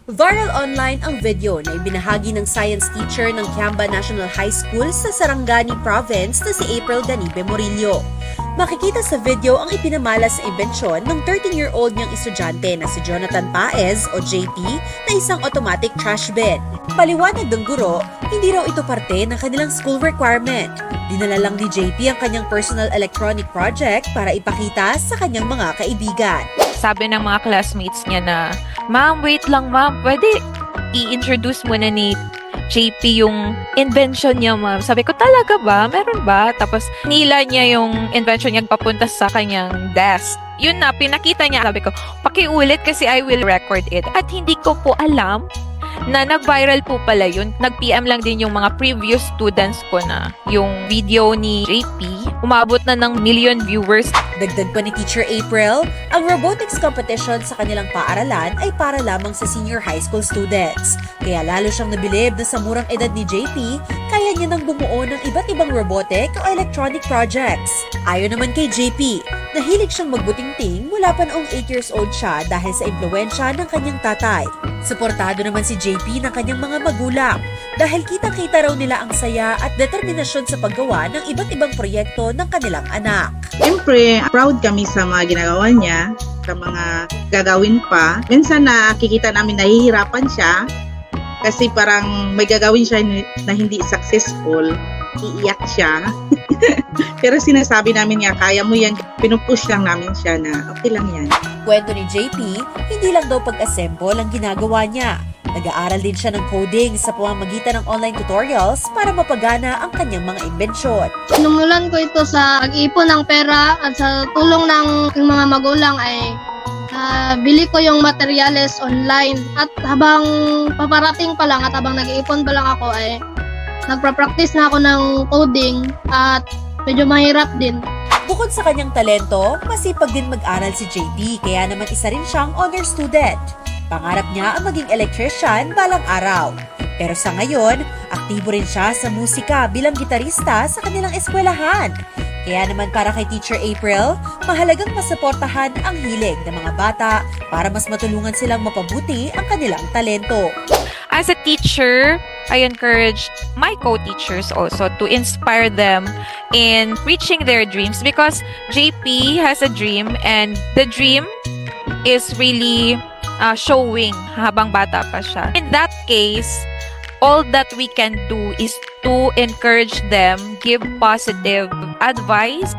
Viral online ang video na ibinahagi ng science teacher ng Kiamba National High School sa Sarangani Province na si April Ganibe Morillo. Makikita sa video ang ipinamalas na imbensyon ng 13-year-old niyang estudyante na si Jonathan Paez o JP na isang automatic trash bin. Paliwanag ng guro, hindi raw ito parte ng kanilang school requirement. Dinala lang ni JP ang kanyang personal electronic project para ipakita sa kanyang mga kaibigan. Sabi ng mga classmates niya na, "Ma'am, wait lang ma'am, pwede i-introduce muna ni JP yung invention niya, ma'am." Sabi ko, talaga ba? Meron ba? Tapos nila niya yung invention niya papunta sa kanyang desk. Yun na, pinakita niya. Sabi ko, pakiulit kasi I will record it. At hindi ko po alam na nag-viral po pala yun. Nag-PM lang din yung mga previous students ko na yung video ni JP umabot na ng million viewers. Dagdag pa ni Teacher April, ang robotics competition sa kanilang paaralan ay para lamang sa senior high school students. Kaya lalo siyang nabilib na sa murang edad ni JP, kaya niya nang bumuo ng iba't ibang robotic o electronic projects. Ayon naman kay JP, nahilig siyang magbutingting mula pa noong 8 years old siya dahil sa impluwensya ng kanyang tatay. Suportado naman si JP ng kanyang mga magulang dahil kitang-kita raw nila ang saya at determinasyon sa paggawa ng iba't ibang proyekto ng kanilang anak. Siyempre, proud kami sa mga ginagawa niya, sa mga gagawin pa. Minsan nakikita namin nahihirapan siya kasi parang may gagawin siya na hindi successful, iiyak siya. Pero sinasabi namin niya, kaya mo yan, pinupush lang namin siya na okay lang yan. Kwento ni JP, hindi lang daw pag-assemble ang ginagawa niya. Nag-aaral din siya ng coding sa pamamagitan ng online tutorials para mapagana ang kanyang mga imbensyon. Sinumulan ko ito sa pag-ipon ng pera at sa tulong ng aking mga magulang ay bili ko yung materyales online. At habang paparating pa lang at habang nag-iipon pa lang ako ay nagpa-practice na ako ng coding at medyo mahirap din. Bukod sa kanyang talento, masipag din mag-aral si JP kaya naman isa rin siyang honor student. Pangarap niya ang maging electrician balang araw. Pero sa ngayon, aktibo rin siya sa musika bilang gitarista sa kanilang eskwelahan. Kaya naman para kay Teacher April, mahalagang masuportahan ang hilig ng mga bata para mas matulungan silang mapabuti ang kanilang talento. As a teacher, I encourage my co-teachers also to inspire them in reaching their dreams because JP has a dream and the dream is really showing habang bata pa siya. In that case, all that we can do is to encourage them, give positive advice,